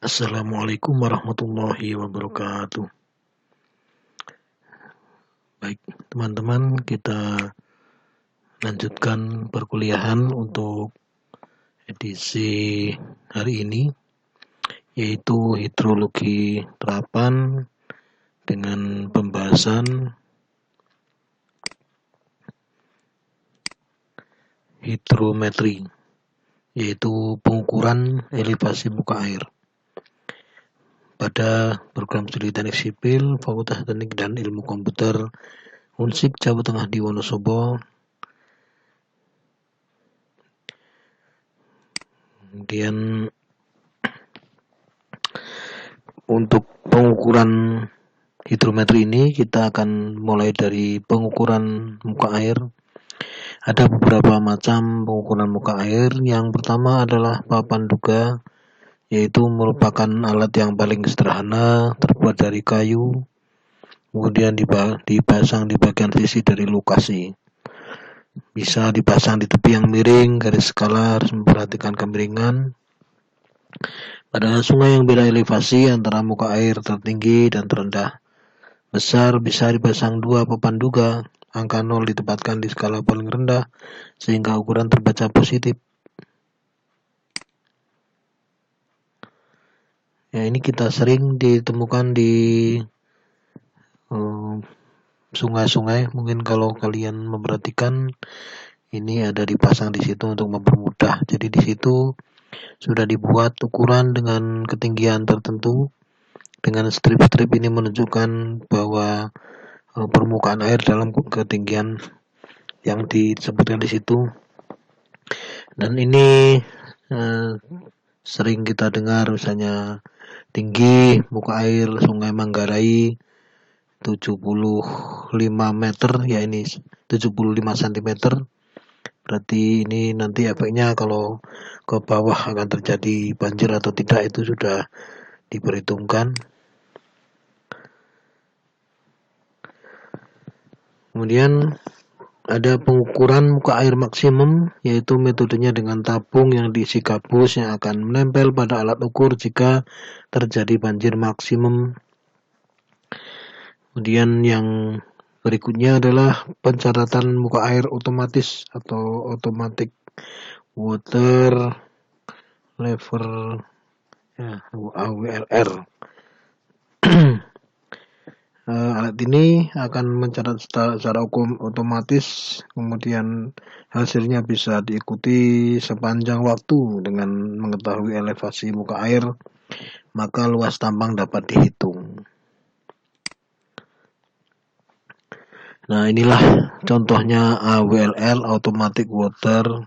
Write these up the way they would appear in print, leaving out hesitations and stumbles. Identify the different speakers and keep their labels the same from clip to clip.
Speaker 1: Assalamualaikum warahmatullahi wabarakatuh. Baik, teman-teman, kita lanjutkan perkuliahan untuk edisi hari ini, yaitu hidrologi terapan dengan pembahasan hidrometri, yaitu pengukuran elevasi muka air. Pada program studi teknik sipil, Fakultas Teknik dan Ilmu Komputer Unsik Jawa Tengah di Wonosobo. Kemudian untuk pengukuran hidrometri ini kita akan mulai dari pengukuran muka air. Ada beberapa macam pengukuran muka air. Yang pertama adalah papan duga, yaitu merupakan alat yang paling sederhana, terbuat dari kayu, kemudian dipasang di bagian sisi dari lokasi. Bisa dipasang di tepi yang miring, garis skala harus memperhatikan kemiringan. Pada sungai yang beda elevasi antara muka air tertinggi dan terendah besar, bisa dipasang dua papan duga. Angka 0 ditempatkan di skala paling rendah sehingga ukuran terbaca positif. Ya, ini kita sering ditemukan di sungai-sungai. Mungkin kalau kalian memperhatikan, ini ada dipasang di situ untuk mempermudah. Jadi di situ sudah dibuat ukuran dengan ketinggian tertentu. Dengan strip-strip ini menunjukkan bahwa permukaan air dalam ketinggian yang disebutkan di situ. Dan ini sering kita dengar, misalnya tinggi muka air Sungai Manggarai 75 meter, ya ini 75 cm. Berarti ini nanti efeknya kalau ke bawah akan terjadi banjir atau tidak itu sudah diperhitungkan. Kemudian ada pengukuran muka air maksimum, yaitu metodenya dengan tabung yang diisi gabus yang akan menempel pada alat ukur jika terjadi banjir maksimum. Kemudian yang berikutnya adalah pencatatan muka air otomatis atau automatic water level, AWLR. Alat ini akan mencatat secara otomatis, kemudian hasilnya bisa diikuti sepanjang waktu. Dengan mengetahui elevasi muka air, maka luas tambang dapat dihitung. Nah, inilah contohnya AWLR, Automatic Water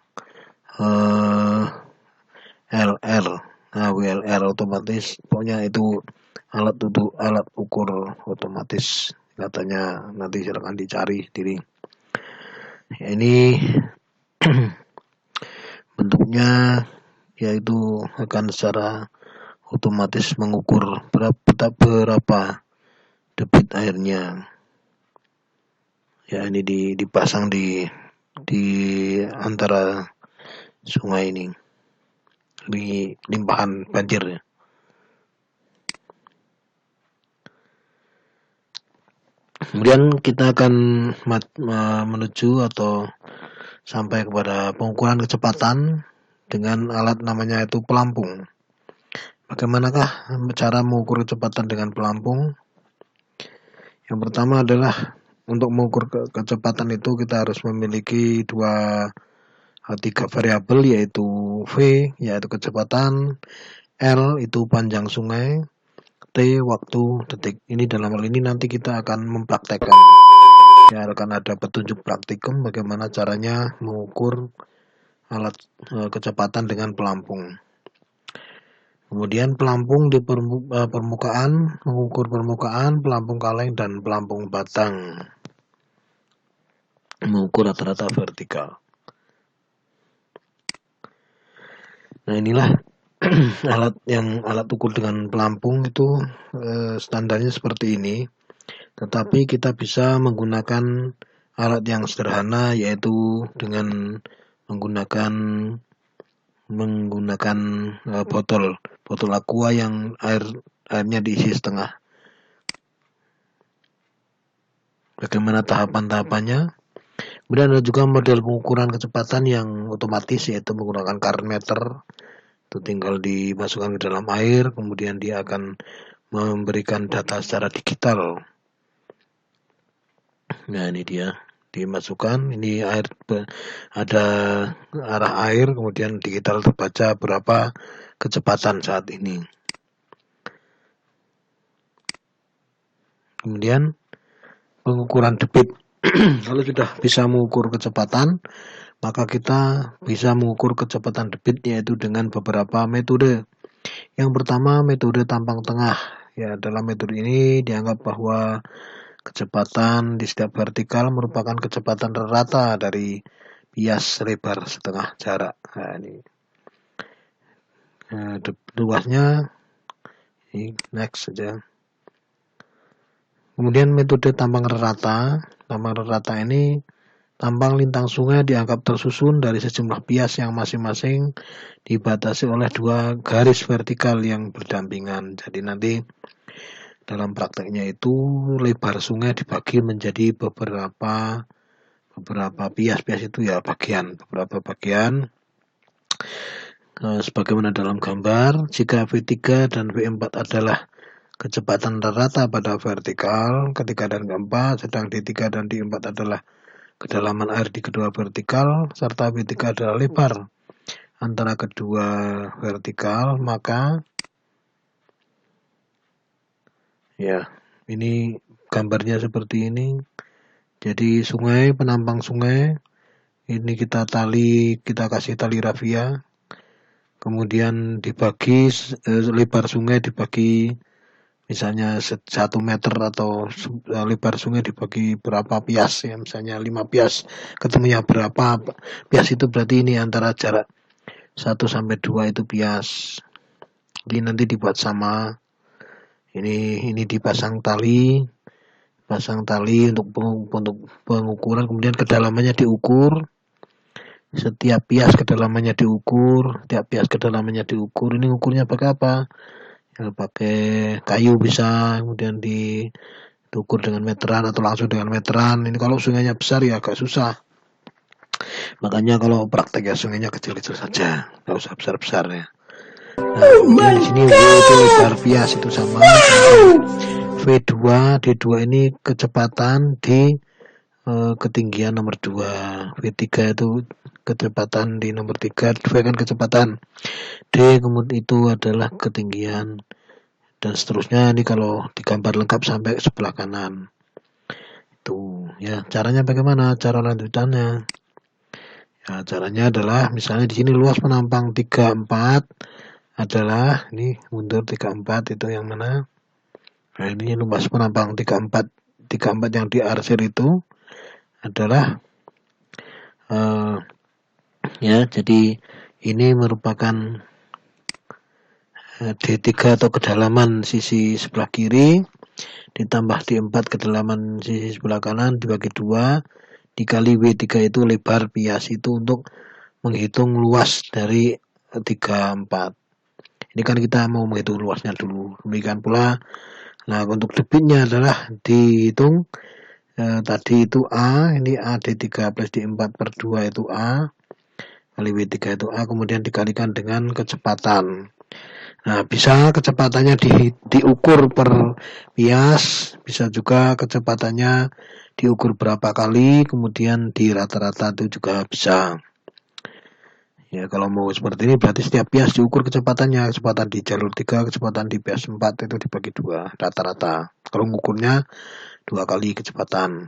Speaker 1: LR. AWLR otomatis, pokoknya itu alat ukur otomatis, katanya. Nanti silakan dicari diri. Ya, ini bentuknya yaitu akan secara otomatis mengukur berapa debit airnya. Ya, ini dipasang di antara sungai ini, di limpahan banjir. Kemudian kita akan menuju atau sampai kepada pengukuran kecepatan dengan alat namanya itu pelampung. Bagaimanakah cara mengukur kecepatan dengan pelampung? Yang pertama adalah untuk mengukur kecepatan itu kita harus memiliki tiga variabel, yaitu V yaitu kecepatan, L itu panjang sungai, T waktu detik. Ini dalam hal ini nanti kita akan mempraktekkan. Ya, akan ada petunjuk praktikum bagaimana caranya mengukur alat kecepatan dengan pelampung. Kemudian pelampung di permukaan, mengukur permukaan, pelampung kaleng dan pelampung batang, mengukur rata-rata vertikal. Nah, inilah alat ukur dengan pelampung itu standarnya seperti ini. Tetapi kita bisa menggunakan alat yang sederhana, yaitu dengan menggunakan menggunakan botol aqua yang airnya diisi setengah. Bagaimana tahapan-tahapannya? Kemudian ada juga model pengukuran kecepatan yang otomatis, yaitu menggunakan current meter. Itu tinggal dimasukkan ke dalam air, kemudian dia akan memberikan data secara digital. Nah, ini dia dimasukkan, ini air, ada arah air, kemudian digital terbaca berapa kecepatan saat ini. Kemudian pengukuran debit. Kalau sudah bisa mengukur kecepatan, maka kita bisa mengukur kecepatan debit, yaitu dengan beberapa metode. Yang pertama, metode tampang tengah. Ya, dalam metode ini dianggap bahwa kecepatan di setiap vertikal merupakan kecepatan rata dari bias lebar setengah jarak. Nah, ini luasnya, ini next saja. Kemudian metode tampang rata. Tampang rata ini, tampang lintang sungai dianggap tersusun dari sejumlah bias yang masing-masing dibatasi oleh dua garis vertikal yang berdampingan. Jadi nanti dalam prakteknya itu lebar sungai dibagi menjadi beberapa bias itu ya beberapa bagian. Sebagaimana dalam gambar, jika V3 dan V4 adalah kecepatan rata pada vertikal, ketiga dan keempat, sedang D3 dan D4 adalah kedalaman air di kedua vertikal, serta V3 adalah lebar antara kedua vertikal, maka ya, ini gambarnya seperti ini. Jadi sungai, penampang sungai, ini kita kasih tali rafia, kemudian dibagi, lebar sungai dibagi misalnya 1 meter, atau lebar sungai dibagi berapa pias, ya misalnya 5 pias, ketemunya berapa pias, itu berarti ini antara jarak 1 sampai 2 itu pias. Jadi nanti dibuat sama, ini dipasang tali untuk pengukuran, kemudian kedalamannya diukur, setiap pias kedalamannya diukur, ini ukurnya pakai apa? Ya, pakai kayu bisa, kemudian diukur dengan meteran atau langsung dengan meteran. Ini kalau sungainya besar ya agak susah, makanya kalau praktek ya sungainya kecil-kecil saja, nggak usah besar-besar ya. Nah, kemudian di sini W itu lebar pias itu sama. V2, D2 ini kecepatan di ketinggian nomor 2. V3 itu kecepatan di nomor 3. V kan kecepatan. D kemudian itu adalah ketinggian, dan seterusnya. Ini kalau digambar lengkap sampai sebelah kanan. Itu ya, caranya bagaimana? Cara lanjutannya. Ya, caranya adalah misalnya di sini luas penampang 34 adalah, ini mundur 34 itu yang mana? Nah, ini luas penampang 34 yang diarsir itu adalah ya, jadi ini merupakan D3 atau kedalaman sisi sebelah kiri, ditambah D4 kedalaman sisi sebelah kanan, dibagi 2, dikali W3 itu lebar bias itu untuk menghitung luas dari 34. Ini kan kita mau menghitung luasnya dulu. Demikian pula, nah untuk debitnya adalah dihitung, tadi itu A, ini A D3 plus D4 per 2 itu A, kali W3 itu A, kemudian dikalikan dengan kecepatan. Nah, bisa kecepatannya diukur per bias, bisa juga kecepatannya diukur berapa kali, kemudian di rata-rata itu juga bisa. Ya, kalau mau seperti ini berarti setiap bias diukur kecepatannya, kecepatan di jalur 3, kecepatan di bias 4 itu dibagi 2, rata-rata. Kalau mengukurnya 2 kali kecepatan.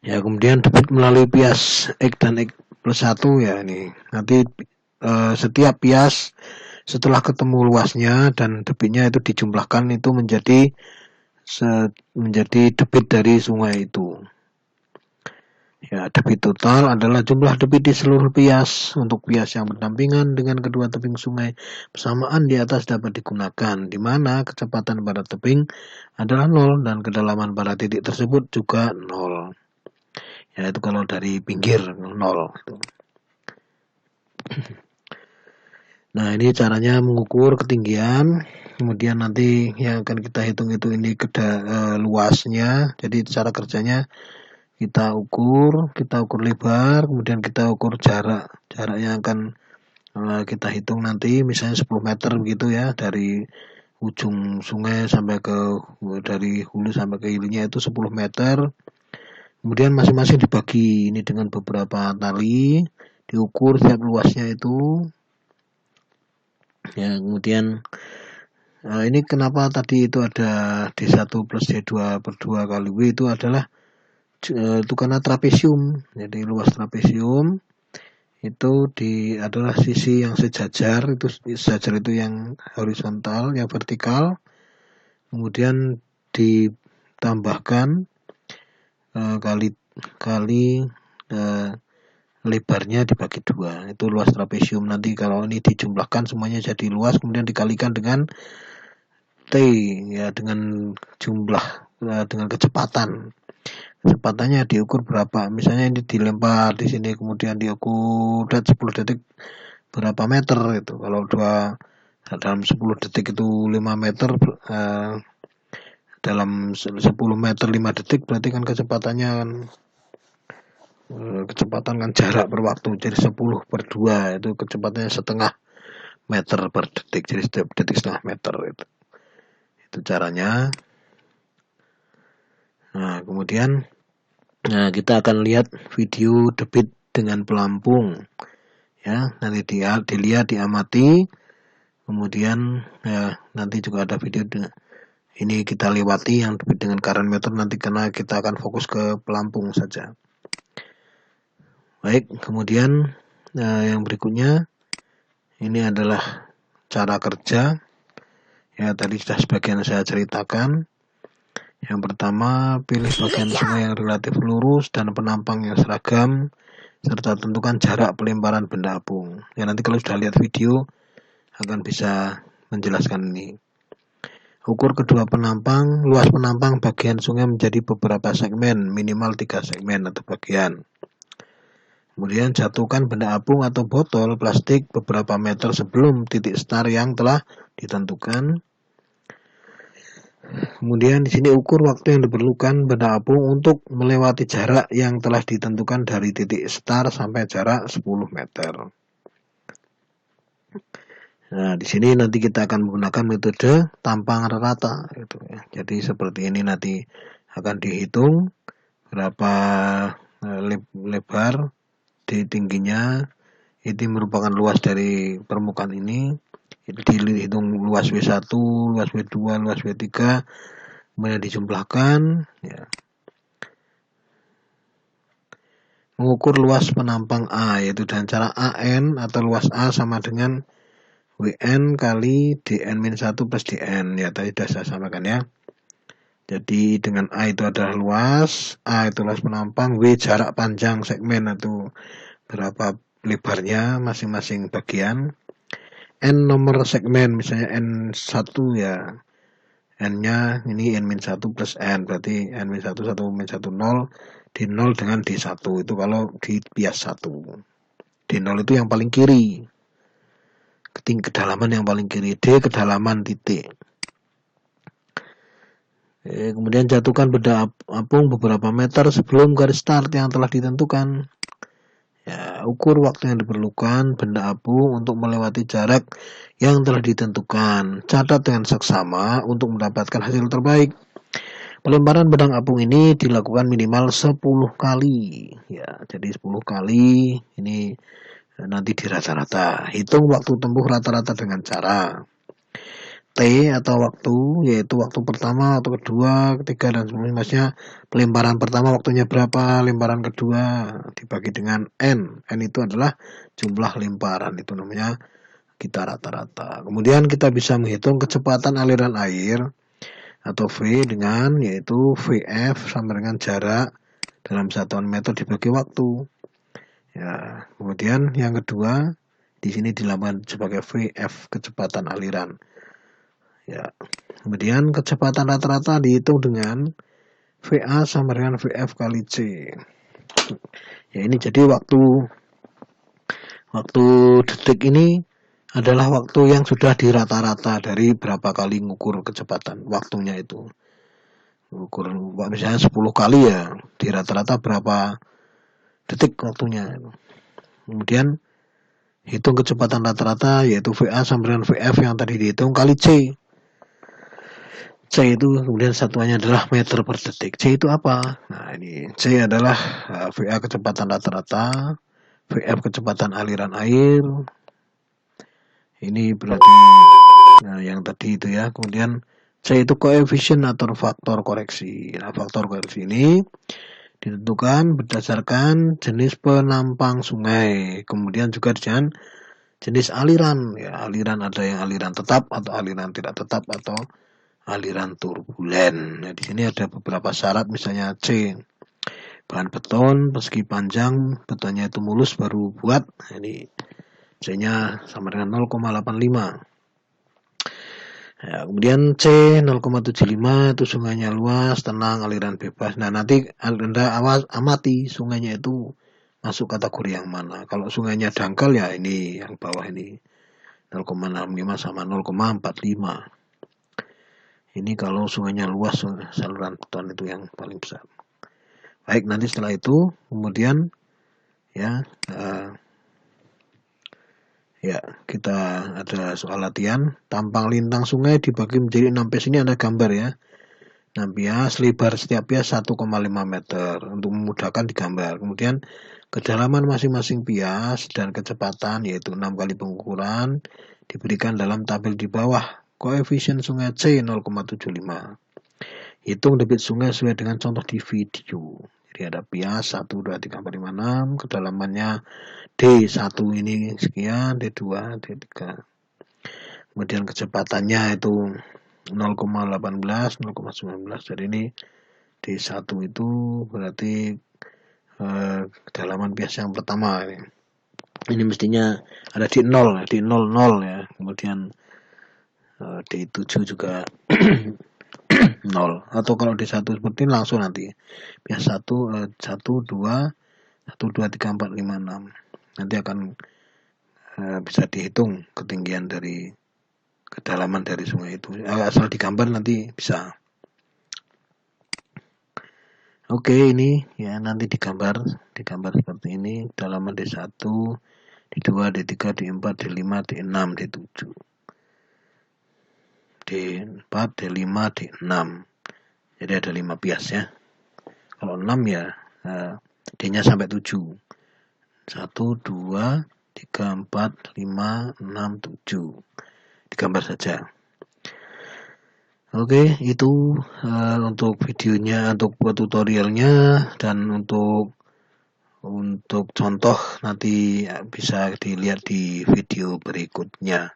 Speaker 1: Ya, kemudian debit melalui bias X dan X plus 1 ya, ini. Nanti setiap bias setelah ketemu luasnya dan debitnya itu dijumlahkan, itu menjadi debit dari sungai itu. Ya, debit total adalah jumlah debit di seluruh bias. Untuk bias yang berdampingan dengan kedua tebing sungai, persamaan di atas dapat digunakan, di mana kecepatan pada tebing adalah 0 dan kedalaman pada titik tersebut juga 0. Ya, itu kalau dari pinggir 0. Nah, ini caranya mengukur ketinggian, kemudian nanti yang akan kita hitung itu ini luasnya. Jadi cara kerjanya kita ukur lebar, kemudian kita ukur jarak yang akan kita hitung nanti, misalnya 10 meter begitu ya, dari ujung sungai sampai dari hulu sampai ke hilirnya itu 10 meter. Kemudian masing-masing dibagi ini dengan beberapa tali, diukur tiap luasnya itu. Ya, kemudian ini kenapa tadi itu ada D1 plus D2 per 2 kali W itu adalah itu karena trapesium. Jadi luas trapesium itu adalah sisi yang sejajar, itu sejajar itu yang horizontal, yang vertikal. Kemudian ditambahkan kali lebarnya dibagi 2, itu luas trapesium. Nanti kalau ini dijumlahkan semuanya jadi luas, kemudian dikalikan dengan T ya, dengan jumlah dengan kecepatannya diukur berapa. Misalnya ini dilempar di sini, kemudian diukur 10 detik berapa meter itu. Kalau dalam 10 detik itu 5 meter, dalam 10 meter 5 detik berarti kan kecepatan kan jarak per waktu, jadi 10 per 2 itu kecepatannya setengah meter per detik, jadi setiap detik setengah meter itu caranya. Nah, kemudian kita akan lihat video debit dengan pelampung ya, nanti dilihat, diamati, kemudian ya nanti juga ada video ini kita lewati yang debit dengan current meter nanti, karena kita akan fokus ke pelampung saja. Baik, kemudian yang berikutnya ini adalah cara kerja ya, tadi sudah sebagian saya ceritakan. Yang pertama, pilih bagian sungai yang relatif lurus dan penampang yang seragam, serta tentukan jarak pelemparan benda apung. Ya, nanti kalau sudah lihat video akan bisa menjelaskan ini. Ukur kedua penampang, luas penampang bagian sungai menjadi beberapa segmen, minimal 3 segmen atau bagian. Kemudian jatuhkan benda apung atau botol plastik beberapa meter sebelum titik start yang telah ditentukan. Kemudian di sini ukur waktu yang diperlukan benda apung untuk melewati jarak yang telah ditentukan dari titik start sampai jarak 10 meter. Nah, di sini nanti kita akan menggunakan metode tampang rata gitu ya. Jadi seperti ini nanti akan dihitung berapa lebar di tingginya, itu merupakan luas dari permukaan ini. Itu dihitung luas W1, luas W2, luas W3, kemudian dijumlahkan ya. Mengukur luas penampang A, yaitu dengan cara AN atau luas A sama dengan WN kali DN-1 plus DN ya, tadi sudah saya sampaikan ya. Jadi dengan A itu adalah luas, A itu luas penampang, W jarak panjang segmen atau berapa lebarnya masing-masing bagian, N nomor segmen, misalnya N1 ya, N-nya ini N-1 plus N, berarti N-1, 1, -1, 0, D0 dengan D1, itu kalau di bias 1. D0 itu yang paling kiri, kedalaman yang paling kiri, D kedalaman titik. Kemudian jatuhkan benda apung beberapa meter sebelum garis start yang telah ditentukan. Ya, ukur waktu yang diperlukan benda apung untuk melewati jarak yang telah ditentukan. Catat dengan seksama untuk mendapatkan hasil terbaik. Pelemparan benang apung ini dilakukan minimal 10 kali. Ya, jadi 10 kali ini nanti di rata-rata. Hitung waktu tempuh rata-rata dengan cara T atau waktu, yaitu waktu pertama, waktu kedua, ketiga, dan seterusnya. Pelemparan pertama waktunya berapa, lemparan kedua dibagi dengan N. N itu adalah jumlah lemparan, itu namanya kita rata-rata. Kemudian kita bisa menghitung kecepatan aliran air atau V dengan, yaitu VF sama dengan jarak dalam satuan meter dibagi waktu. Ya, kemudian yang kedua di sini dilakukan sebagai VF, kecepatan aliran. Ya, kemudian kecepatan rata-rata dihitung dengan VA sama dengan VF kali C. Ya, ini jadi waktu Waktu detik ini adalah waktu yang sudah dirata-rata dari berapa kali ngukur kecepatan waktunya itu. Ngukur misalnya 10 kali ya, di rata-rata berapa detik waktunya. Kemudian hitung kecepatan rata-rata yaitu VA sama dengan VF yang tadi dihitung kali C. C itu kemudian satuannya adalah meter per detik. C itu apa? Nah ini C adalah VA kecepatan rata-rata, VF kecepatan aliran air. Ini berarti yang tadi itu ya. Kemudian C itu koefisien atau faktor koreksi. Nah faktor koreksi ini ditentukan berdasarkan jenis penampang sungai. Kemudian juga dengan jenis aliran. Ya, aliran ada yang aliran tetap atau aliran tidak tetap atau aliran turbulen. Nah, di sini ada beberapa syarat, misalnya C. Bahan beton, persegi panjang, betonnya itu mulus baru buat. Nah, ini C-nya sama dengan 0,85. Ya, kemudian C 0,75 itu sungainya luas, tenang, aliran bebas. Nah, nanti Anda amati sungainya itu masuk kategori yang mana. Kalau sungainya dangkal ya ini yang bawah ini 0,65 sama 0,45. Ini kalau sungainya luas, saluran beton itu yang paling besar. Baik, nanti setelah itu kemudian ya kita ada soal latihan. Tampang lintang sungai dibagi menjadi 6 pias. Ini ada gambar ya. 6 pias, lebar setiap pias 1,5 meter untuk memudahkan digambar. Kemudian kedalaman masing-masing pias dan kecepatan yaitu 6 kali pengukuran diberikan dalam tabel di bawah. Koefisien sungai C 0,75. Hitung debit sungai sesuai dengan contoh di video. Jadi ada pias 1, 2, 3, 4, 5, 6. Kedalamannya D1 ini sekian, D2, D3. Kemudian kecepatannya itu 0,18, 0,19. Jadi ini D1 itu berarti kedalaman pias yang pertama ini. Ini mestinya ada di 0 ya. Kemudian D7 juga 0. Atau kalau D1 seperti ini langsung nanti. Pias 1, 2, 1, 2, 3, 4, 5, 6. Nanti akan bisa dihitung ketinggian dari kedalaman dari sungai itu. Asal digambar nanti bisa. Oke, ini ya nanti digambar seperti ini. Kedalaman D1, D2, D3, D4, D5, D6, D7. D4, D5, D6. Jadi ada 5 pias ya. Kalau 6 ya D-nya sampai 7. 1, 2, 3, 4, 5, 6, 7. Digambar saja. Oke, itu untuk videonya, untuk tutorialnya, dan untuk contoh nanti bisa dilihat di video berikutnya.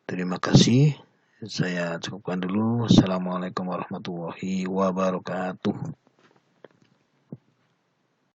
Speaker 1: Terima kasih. Saya cukupkan dulu. Assalamualaikum warahmatullahi wabarakatuh.